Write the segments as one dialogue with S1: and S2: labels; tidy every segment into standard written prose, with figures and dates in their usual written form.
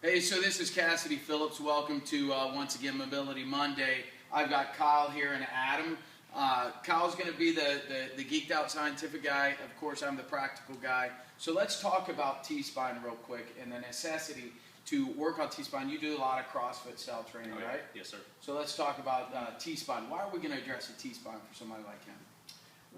S1: Hey, so this is Cassidy Phillips. Welcome to once again Mobility Monday. I've got Kyle here and Adam. Kyle's going to be the geeked out scientific guy. Of course, I'm the practical guy. So let's talk about T-spine real quick and the necessity to work on T-spine. You do a lot of CrossFit style training, right?
S2: Yes, sir.
S1: So let's talk about T-spine. Why are we going to address a T-spine for somebody like him?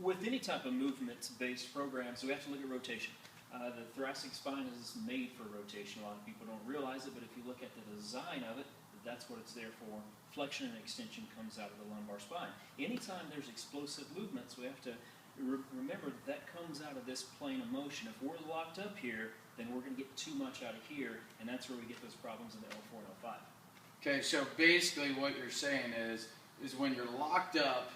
S2: With any type of movement-based program, so we have to look at rotation. The thoracic spine is made for rotation. A lot of people don't realize it, but if you look at the design of it, that's what it's there for. Flexion and extension comes out of the lumbar spine. Anytime there's explosive movements, we have to remember that comes out of this plane of motion. If we're locked up here, then we're going to get too much out of here, and that's where we get those problems in the L4 and L5.
S1: Okay, so basically what you're saying is when you're locked up,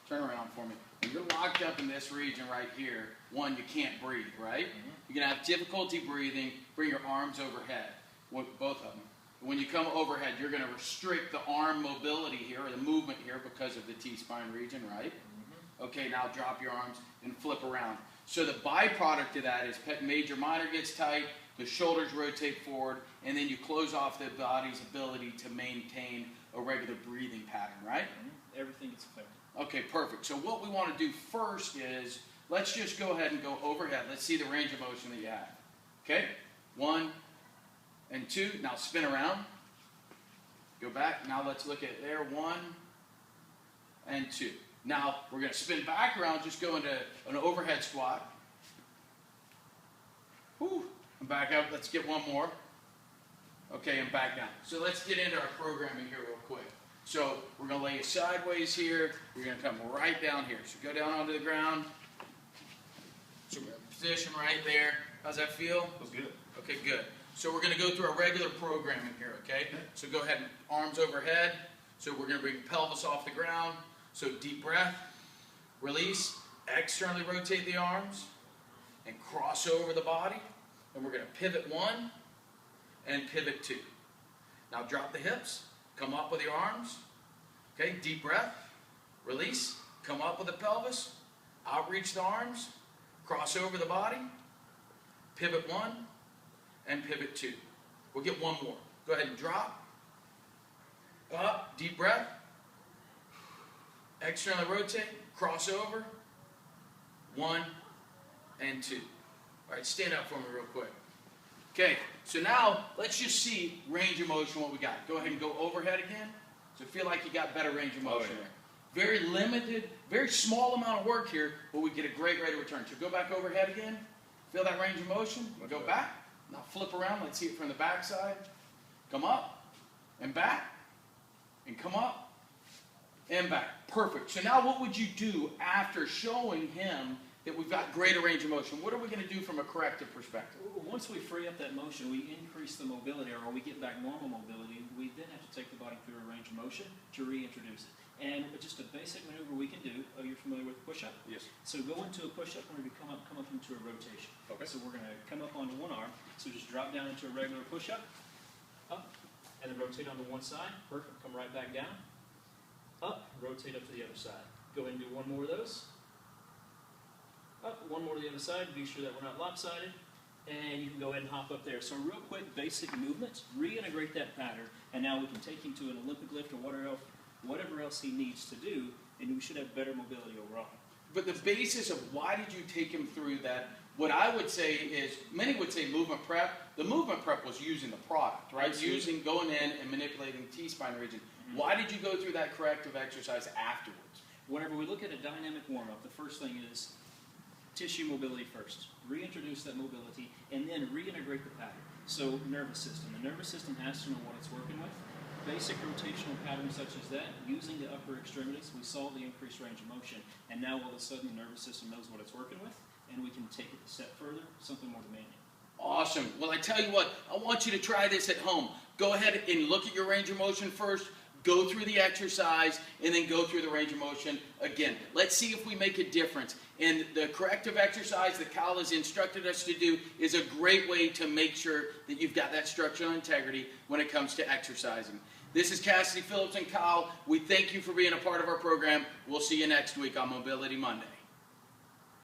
S1: turn around for me. When you're locked up in this region right here, one, you can't breathe, right? Mm-hmm. You're going to have difficulty breathing. Bring your arms overhead, both of them. When you come overhead, you're going to restrict the arm mobility here, or the movement here, because of the T-spine region, right? Mm-hmm. Okay, now drop your arms and flip around. So the byproduct of that is major minor gets tight, the shoulders rotate forward, and then you close off the body's ability to maintain a regular breathing pattern, right?
S2: Mm-hmm. Everything gets affected. Okay,
S1: perfect. So what we want to do first is, let's just go ahead and go overhead. Let's see the range of motion that you have. Okay? 1 and 2. Now spin around. Go back. Now let's look at there. 1 and 2. Now we're going to spin back around. Just go into an overhead squat. Whew. And back up. Let's get one more. Okay, and back down. So let's get into our programming here real quick. So we're going to lay you sideways here. You're going to come right down here. So go down onto the ground. So we're in position right there. How's that feel?
S2: Feels good.
S1: Okay, good. So we're going to go through our regular programming here, okay? So go ahead and arms overhead. So we're going to bring pelvis off the ground. So deep breath, release, externally rotate the arms, and cross over the body. And we're going to pivot 1 and pivot 2. Now drop the hips. Come up with your arms. Okay, deep breath, release, come up with the pelvis, outreach the arms, cross over the body, pivot 1, and pivot 2. We'll get one more. Go ahead and drop, up, deep breath, externally rotate, cross over, 1 and 2. All right, stand up for me real quick. Okay, so now let's just see range of motion, what we got. Go ahead and go overhead again. So feel like you got better range of motion there. Very limited, very small amount of work here, but we get a great rate of return. So go back overhead again. Feel that range of motion. Go back. Now flip around. Let's see it from the back side. Come up and back and come up and back. Perfect. So now what would you do after showing him that we've got greater range of motion? What are we going to do from a corrective perspective?
S2: Once we free up that motion, we increase the mobility, or we get back normal mobility, we then have to take the body through a range of motion to reintroduce it. And just a basic maneuver we can do, you're familiar with push-up?
S1: Yes.
S2: So go into a push-up and we come up into a rotation. Okay. So we're going to come up onto one arm, so just drop down into a regular push-up, up, and then rotate onto one side. Perfect. Come right back down, up, rotate up to the other side. Go ahead and do one more of those. Up, one more to the other side, be sure that we're not lopsided, and you can go ahead and hop up there. So real quick, basic movements, reintegrate that pattern, and now we can take him to an Olympic lift or whatever else he needs to do, and we should have better mobility overall.
S1: But the basis of why did you take him through that, what I would say is, many would say movement prep. The movement prep was using the product, right?
S2: Absolutely.
S1: Going in and manipulating the T-spine region. Mm-hmm. Why did you go through that corrective exercise afterwards?
S2: Whenever we look at a dynamic warm-up, the first thing is tissue mobility first. Reintroduce that mobility, and then reintegrate the pattern. So nervous system. The nervous system has to know what it's working with. Basic rotational patterns such as that, using the upper extremities, we saw the increased range of motion, and now all of a sudden the nervous system knows what it's working with, and we can take it a step further, something more demanding.
S1: Awesome. Well, I tell you what, I want you to try this at home. Go ahead and look at your range of motion first, go through the exercise, and then go through the range of motion again. Let's see if we make a difference. And the corrective exercise that Kyle has instructed us to do is a great way to make sure that you've got that structural integrity when it comes to exercising. This is Cassidy Phillips and Kyle. We thank you for being a part of our program. We'll see you next week on Mobility Monday.